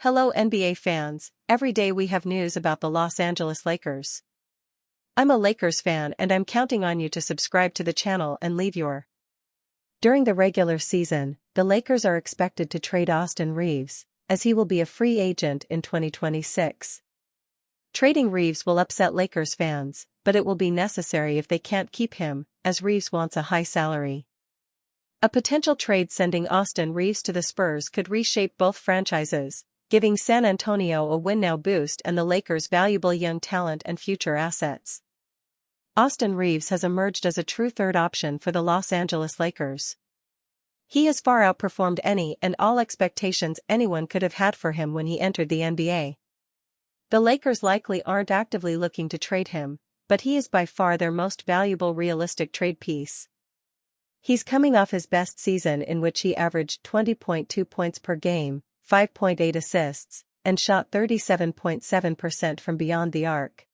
Hello NBA fans, every day we have news about the Los Angeles Lakers. I'm a Lakers fan and I'm counting on you to subscribe to the channel and leave your. During the regular season, the Lakers are expected to trade Austin Reaves, as he will be a free agent in 2026. Trading Reaves will upset Lakers fans, but it will be necessary if they can't keep him, as Reaves wants a high salary. A potential trade sending Austin Reaves to the Spurs could reshape both franchises, giving San Antonio a win-now boost and the Lakers valuable young talent and future assets. Austin Reaves has emerged as a true third option for the Los Angeles Lakers. He has far outperformed any and all expectations anyone could have had for him when he entered the NBA. The Lakers likely aren't actively looking to trade him, but he is by far their most valuable realistic trade piece. He's coming off his best season in which he averaged 20.2 points per game, 5.8 assists, and shot 37.7% from beyond the arc.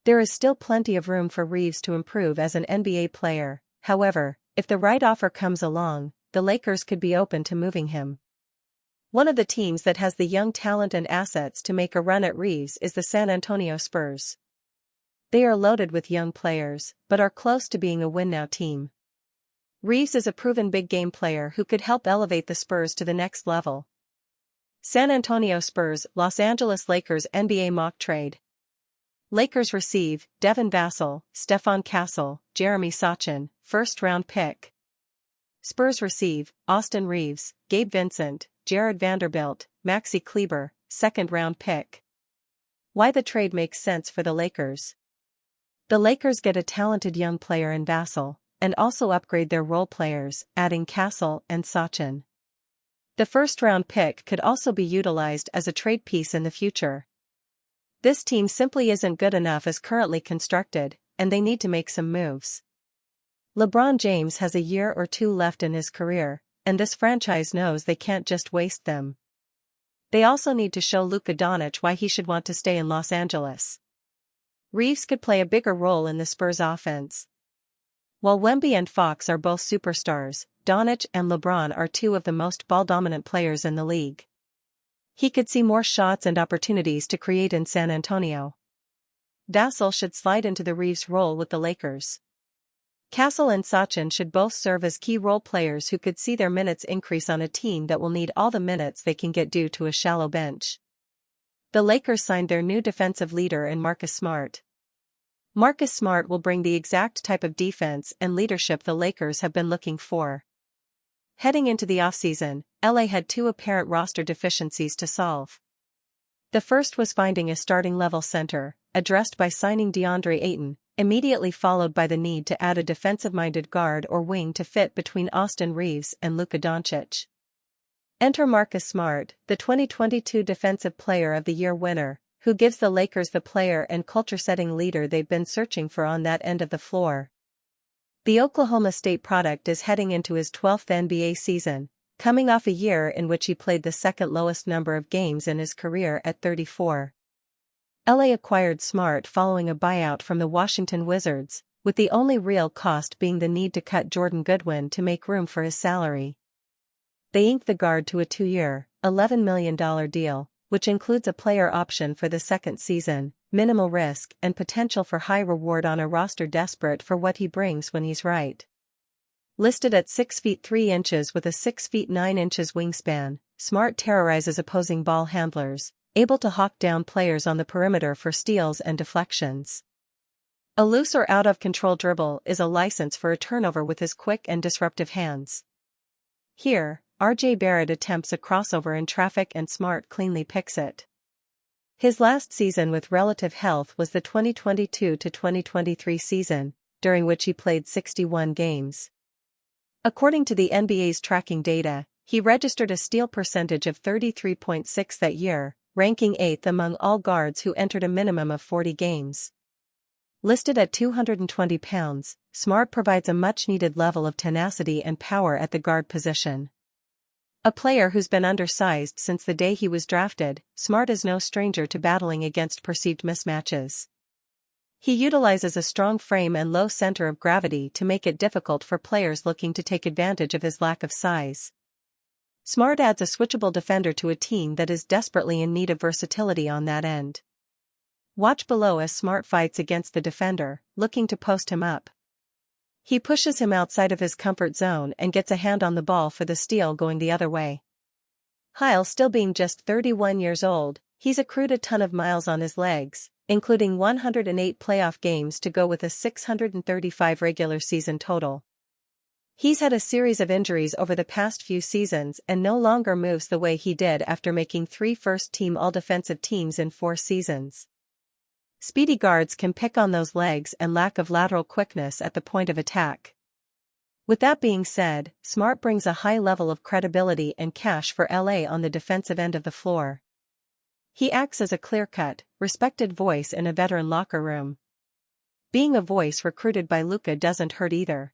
There is still plenty of room for Reaves to improve as an NBA player. However, if the right offer comes along, the Lakers could be open to moving him. One of the teams that has the young talent and assets to make a run at Reaves is the San Antonio Spurs. They are loaded with young players, but are close to being a win-now team. Reaves is a proven big-game player who could help elevate the Spurs to the next level. San Antonio Spurs, Los Angeles Lakers NBA mock trade. Lakers receive Devin Vassell, Stephon Castle, Jeremy Sochan, first-round pick. Spurs receive Austin Reaves, Gabe Vincent, Jared Vanderbilt, Maxi Kleber, second-round pick. Why the trade makes sense for the Lakers. The Lakers get a talented young player in Vassell, and also upgrade their role players, adding Castle and Sochan. The first-round pick could also be utilized as a trade piece in the future. This team simply isn't good enough as currently constructed, and they need to make some moves. LeBron James has a year or two left in his career, and this franchise knows they can't just waste them. They also need to show Luka Doncic why he should want to stay in Los Angeles. Reaves could play a bigger role in the Spurs offense. While Wemby and Fox are both superstars, Doncic and LeBron are two of the most ball-dominant players in the league. He could see more shots and opportunities to create in San Antonio. Vassell should slide into the Reaves role with the Lakers. Castle and Sochan should both serve as key role players who could see their minutes increase on a team that will need all the minutes they can get due to a shallow bench. The Lakers signed their new defensive leader in Marcus Smart. Marcus Smart will bring the exact type of defense and leadership the Lakers have been looking for. Heading into the offseason, LA had two apparent roster deficiencies to solve. The first was finding a starting-level center, addressed by signing DeAndre Ayton, immediately followed by the need to add a defensive-minded guard or wing to fit between Austin Reaves and Luka Doncic. Enter Marcus Smart, the 2022 Defensive Player of the Year winner, who gives the Lakers the player and culture-setting leader they've been searching for on that end of the floor. The Oklahoma State product is heading into his 12th NBA season, coming off a year in which he played the second lowest number of games in his career at 34. LA acquired Smart following a buyout from the Washington Wizards, with the only real cost being the need to cut Jordan Goodwin to make room for his salary. They inked the guard to a 2-year, $11 million deal, which includes a player option for the second season, minimal risk and potential for high reward on a roster desperate for what he brings when he's right. Listed at 6 feet 3 inches with a 6 feet 9 inches wingspan, Smart terrorizes opposing ball handlers, able to hawk down players on the perimeter for steals and deflections. A loose or out-of-control dribble is a license for a turnover with his quick and disruptive hands. Here, R.J. Barrett attempts a crossover in traffic and Smart cleanly picks it. His last season with relative health was the 2022-2023 season, during which he played 61 games. According to the NBA's tracking data, he registered a steal percentage of 33.6 that year, ranking 8th among all guards who entered a minimum of 40 games. Listed at 220 pounds, Smart provides a much-needed level of tenacity and power at the guard position. A player who's been undersized since the day he was drafted, Smart is no stranger to battling against perceived mismatches. He utilizes a strong frame and low center of gravity to make it difficult for players looking to take advantage of his lack of size. Smart adds a switchable defender to a team that is desperately in need of versatility on that end. Watch below as Smart fights against the defender, looking to post him up. He pushes him outside of his comfort zone and gets a hand on the ball for the steal going the other way. Heil, still being just 31 years old, he's accrued a ton of miles on his legs, including 108 playoff games to go with a 635 regular season total. He's had a series of injuries over the past few seasons and no longer moves the way he did after making 3 first-team all-defensive teams in 4 seasons. Speedy guards can pick on those legs and lack of lateral quickness at the point of attack. With that being said, Smart brings a high level of credibility and cash for LA on the defensive end of the floor. He acts as a clear-cut, respected voice in a veteran locker room. Being a voice recruited by Luka doesn't hurt either.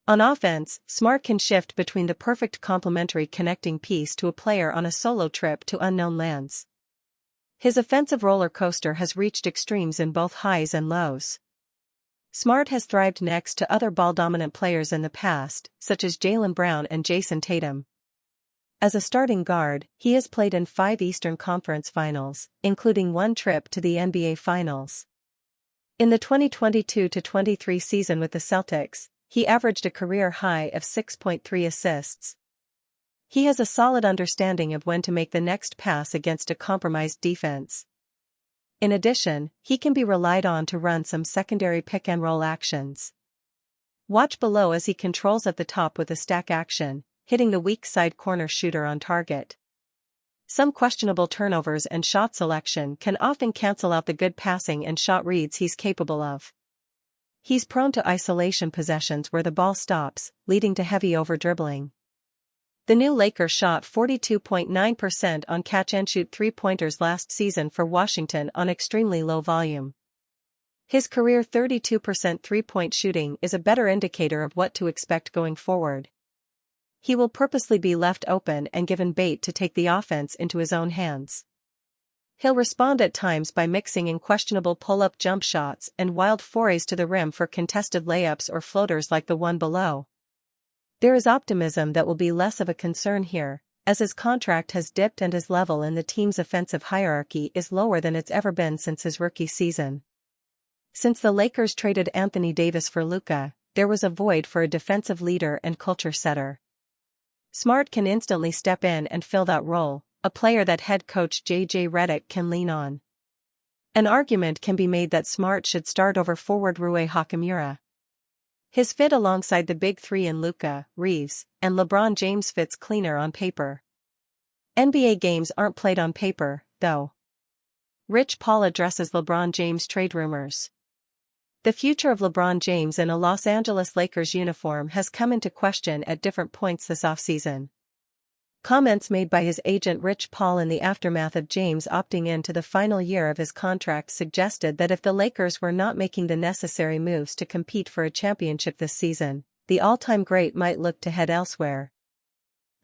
On offense, Smart can shift between the perfect complementary connecting piece to a player on a solo trip to unknown lands. His offensive roller coaster has reached extremes in both highs and lows. Smart has thrived next to other ball-dominant players in the past, such as Jaylen Brown and Jason Tatum. As a starting guard, he has played in 5 Eastern Conference Finals, including 1 trip to the NBA Finals. In the 2022-23 season with the Celtics, he averaged a career high of 6.3 assists. He has a solid understanding of when to make the next pass against a compromised defense. In addition, he can be relied on to run some secondary pick-and-roll actions. Watch below as he controls at the top with a stack action, hitting the weak side corner shooter on target. Some questionable turnovers and shot selection can often cancel out the good passing and shot reads he's capable of. He's prone to isolation possessions where the ball stops, leading to heavy over-dribbling. The new Lakers shot 42.9% on catch-and-shoot three-pointers last season for Washington on extremely low volume. His career 32% three-point shooting is a better indicator of what to expect going forward. He will purposely be left open and given bait to take the offense into his own hands. He'll respond at times by mixing in questionable pull-up jump shots and wild forays to the rim for contested layups or floaters like the one below. There is optimism that will be less of a concern here, as his contract has dipped and his level in the team's offensive hierarchy is lower than it's ever been since his rookie season. Since the Lakers traded Anthony Davis for Luka, there was a void for a defensive leader and culture setter. Smart can instantly step in and fill that role, a player that head coach J.J. Redick can lean on. An argument can be made that Smart should start over forward Rui Hachimura. His fit alongside the big three in Luka, Reaves, and LeBron James fits cleaner on paper. NBA games aren't played on paper, though. Rich Paul addresses LeBron James trade rumors. The future of LeBron James in a Los Angeles Lakers uniform has come into question at different points this offseason. Comments made by his agent Rich Paul in the aftermath of James opting into the final year of his contract suggested that if the Lakers were not making the necessary moves to compete for a championship this season, the all-time great might look to head elsewhere.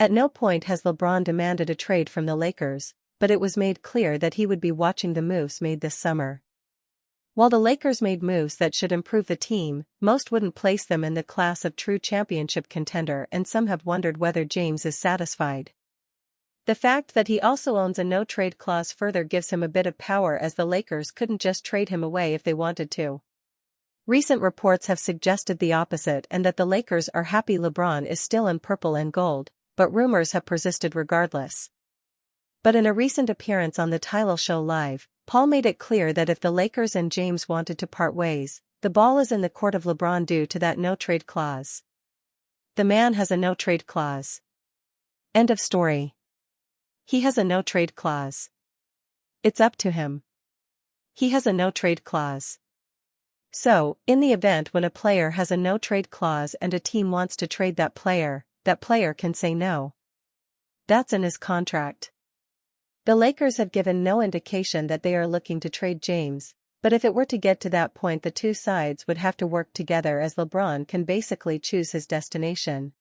At no point has LeBron demanded a trade from the Lakers, but it was made clear that he would be watching the moves made this summer. While the Lakers made moves that should improve the team, most wouldn't place them in the class of true championship contender, and some have wondered whether James is satisfied. The fact that he also owns a no-trade clause further gives him a bit of power, as the Lakers couldn't just trade him away if they wanted to. Recent reports have suggested the opposite, and that the Lakers are happy LeBron is still in purple and gold, but rumors have persisted regardless. But in a recent appearance on the Tile Show Live, Paul made it clear that if the Lakers and James wanted to part ways, the ball is in the court of LeBron due to that no-trade clause. The man has a no-trade clause. End of story. He has a no-trade clause. It's up to him. He has a no-trade clause. So, in the event when a player has a no-trade clause and a team wants to trade that player can say no. That's in his contract. The Lakers have given no indication that they are looking to trade James, but if it were to get to that point, the two sides would have to work together, as LeBron can basically choose his destination.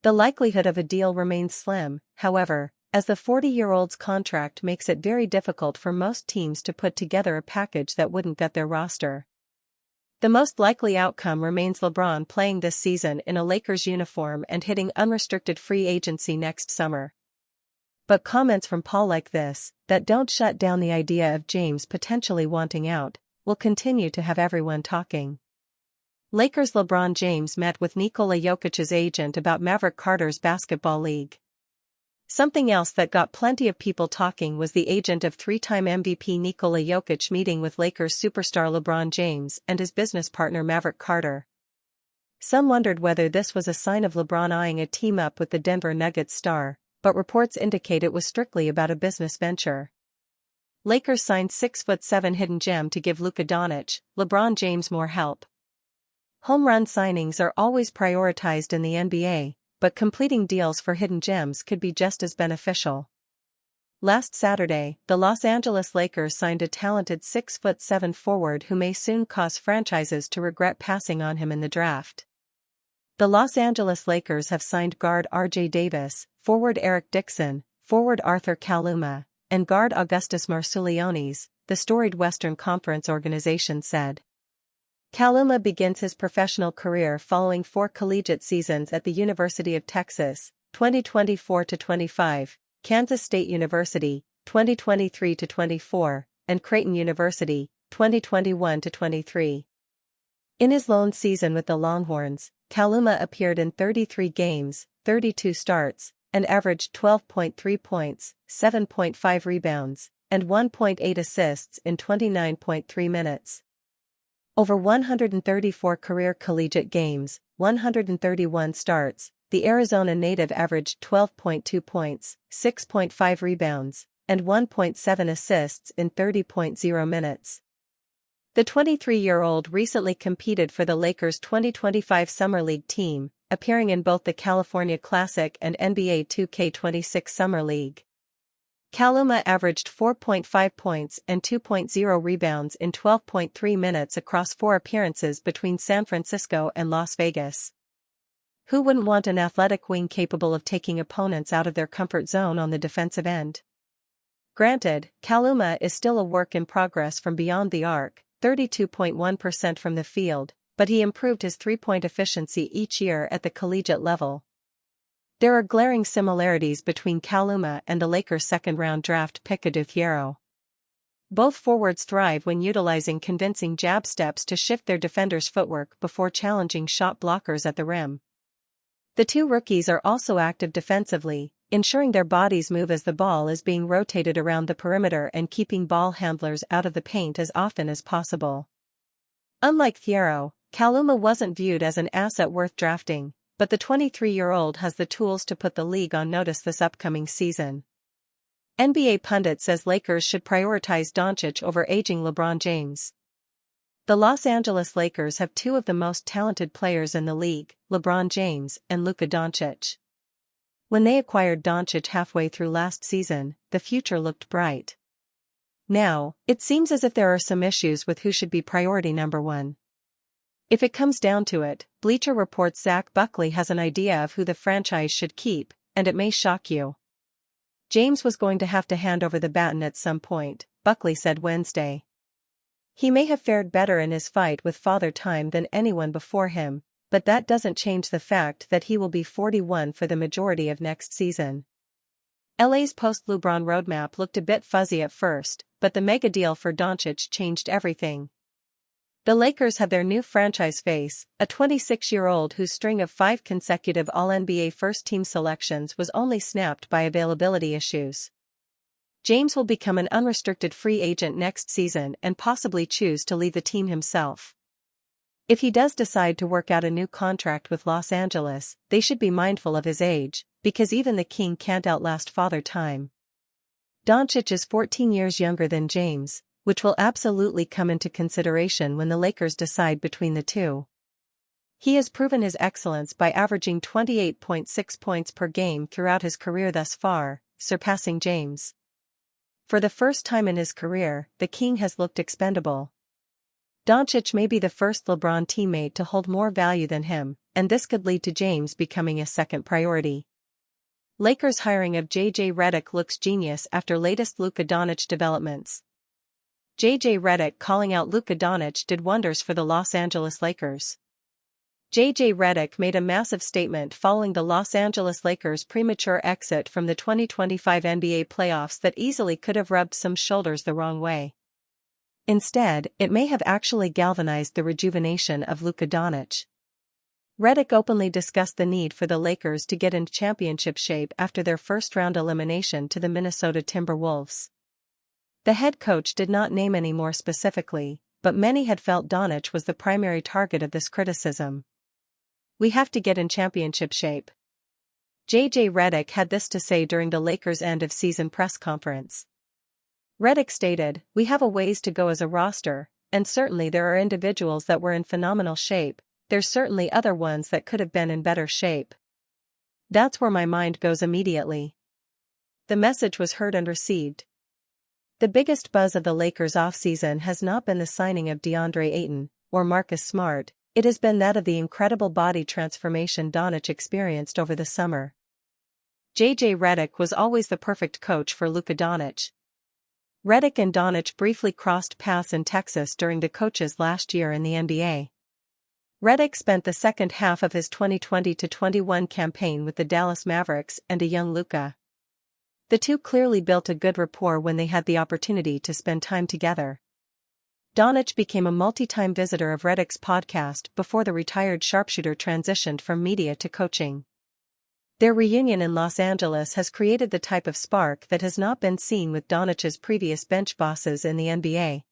The likelihood of a deal remains slim, however, as the 40-year-old's contract makes it very difficult for most teams to put together a package that wouldn't gut their roster. The most likely outcome remains LeBron playing this season in a Lakers uniform and hitting unrestricted free agency next summer. But comments from Paul like this, that don't shut down the idea of James potentially wanting out, will continue to have everyone talking. Lakers' LeBron James met with Nikola Jokic's agent about Maverick Carter's basketball league. Something else that got plenty of people talking was the agent of three-time MVP Nikola Jokic meeting with Lakers superstar LeBron James and his business partner Maverick Carter. Some wondered whether this was a sign of LeBron eyeing a team-up with the Denver Nuggets star, but reports indicate it was strictly about a business venture. Lakers signed 6'7" hidden gem to give Luka Doncic, LeBron James more help. Home run signings are always prioritized in the NBA, but completing deals for hidden gems could be just as beneficial. Last Saturday, the Los Angeles Lakers signed a talented 6'7" forward who may soon cause franchises to regret passing on him in the draft. The Los Angeles Lakers have signed guard R.J. Davis, forward Eric Dixon, forward Arthur Kaluma, and guard Augustus Marsulionis, the storied Western Conference organization said. Kaluma begins his professional career following 4 collegiate seasons at the University of Texas, 2024-25, Kansas State University, 2023-24, and Creighton University, 2021-23. In his lone season with the Longhorns, Kaluma appeared in 33 games, 32 starts, and averaged 12.3 points, 7.5 rebounds, and 1.8 assists in 29.3 minutes. Over 134 career collegiate games, 131 starts, the Arizona native averaged 12.2 points, 6.5 rebounds, and 1.7 assists in 30.0 minutes. The 23-year-old recently competed for the Lakers' 2025 Summer League team, appearing in both the California Classic and NBA 2K26 Summer League. Kaluma averaged 4.5 points and 2.0 rebounds in 12.3 minutes across 4 appearances between San Francisco and Las Vegas. Who wouldn't want an athletic wing capable of taking opponents out of their comfort zone on the defensive end? Granted, Kaluma is still a work in progress from beyond the arc, 32.1% from the field, but he improved his three-point efficiency each year at the collegiate level. There are glaring similarities between Kaluma and the Lakers' second-round draft pick Adou Thiero. Both forwards thrive when utilizing convincing jab steps to shift their defenders' footwork before challenging shot blockers at the rim. The two rookies are also active defensively, ensuring their bodies move as the ball is being rotated around the perimeter and keeping ball handlers out of the paint as often as possible. Unlike Thiero, Kaluma wasn't viewed as an asset worth drafting, but the 23-year-old has the tools to put the league on notice this upcoming season. NBA pundit says Lakers should prioritize Doncic over aging LeBron James. The Los Angeles Lakers have 2 of the most talented players in the league, LeBron James and Luka Doncic. When they acquired Doncic halfway through last season, the future looked bright. Now, it seems as if there are some issues with who should be priority number 1. If it comes down to it, Bleacher Report's Zach Buckley has an idea of who the franchise should keep, and it may shock you. James was going to have to hand over the baton at some point, Buckley said Wednesday. He may have fared better in his fight with Father Time than anyone before him, but that doesn't change the fact that he will be 41 for the majority of next season. LA's post-LeBron roadmap looked a bit fuzzy at first, but the mega deal for Doncic changed everything. The Lakers have their new franchise face, a 26-year-old whose string of 5 consecutive All-NBA first-team selections was only snapped by availability issues. James will become an unrestricted free agent next season and possibly choose to leave the team himself. If he does decide to work out a new contract with Los Angeles, they should be mindful of his age, because even the king can't outlast Father Time. Doncic is 14 years younger than James, which will absolutely come into consideration when the Lakers decide between the two. He has proven his excellence by averaging 28.6 points per game throughout his career thus far, surpassing James. For the first time in his career, the king has looked expendable. Doncic may be the first LeBron teammate to hold more value than him, and this could lead to James becoming a second priority. Lakers hiring of J.J. Redick looks genius after latest Luka Doncic developments. J.J. Redick calling out Luka Doncic did wonders for the Los Angeles Lakers. J.J. Redick made a massive statement following the Los Angeles Lakers' premature exit from the 2025 NBA playoffs that easily could have rubbed some shoulders the wrong way. Instead, it may have actually galvanized the rejuvenation of Luka Doncic. Redick openly discussed the need for the Lakers to get in championship shape after their first-round elimination to the Minnesota Timberwolves. The head coach did not name any more specifically, but many had felt Doncic was the primary target of this criticism. "We have to get in championship shape." J.J. Redick had this to say during the Lakers' end-of-season press conference. Redick stated, "We have a ways to go as a roster, and certainly there are individuals that were in phenomenal shape. There's certainly other ones that could have been in better shape. That's where my mind goes immediately." The message was heard and received. The biggest buzz of the Lakers' offseason has not been the signing of DeAndre Ayton or Marcus Smart, it has been that of the incredible body transformation Doncic experienced over the summer. J.J. Redick was always the perfect coach for Luka Doncic. Redick and Doncic briefly crossed paths in Texas during the coach's last year in the NBA. Redick spent the second half of his 2020-21 campaign with the Dallas Mavericks and a young Luka. The two clearly built a good rapport when they had the opportunity to spend time together. Doncic became a multi-time visitor of Redick's podcast before the retired sharpshooter transitioned from media to coaching. Their reunion in Los Angeles has created the type of spark that has not been seen with Doncic's previous bench bosses in the NBA.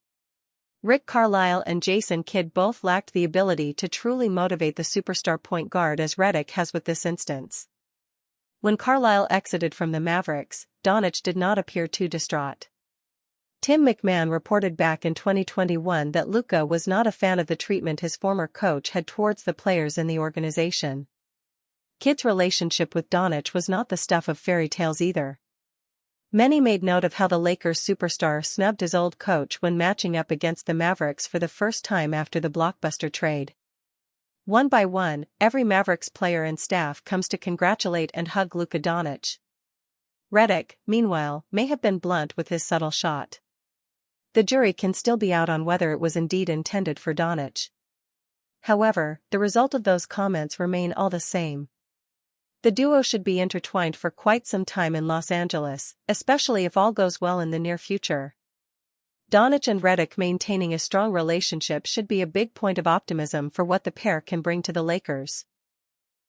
Rick Carlisle and Jason Kidd both lacked the ability to truly motivate the superstar point guard as Redick has with this instance. When Carlisle exited from the Mavericks, Doncic did not appear too distraught. Tim McMahon reported back in 2021 that Luka was not a fan of the treatment his former coach had towards the players in the organization. Kidd's relationship with Doncic was not the stuff of fairy tales either. Many made note of how the Lakers superstar snubbed his old coach when matching up against the Mavericks for the first time after the blockbuster trade. One by one, every Mavericks player and staff comes to congratulate and hug Luka Doncic. Redick, meanwhile, may have been blunt with his subtle shot. The jury can still be out on whether it was indeed intended for Doncic. However, the result of those comments remain all the same. The duo should be intertwined for quite some time in Los Angeles, especially if all goes well in the near future. Doncic and Redick maintaining a strong relationship should be a big point of optimism for what the pair can bring to the Lakers.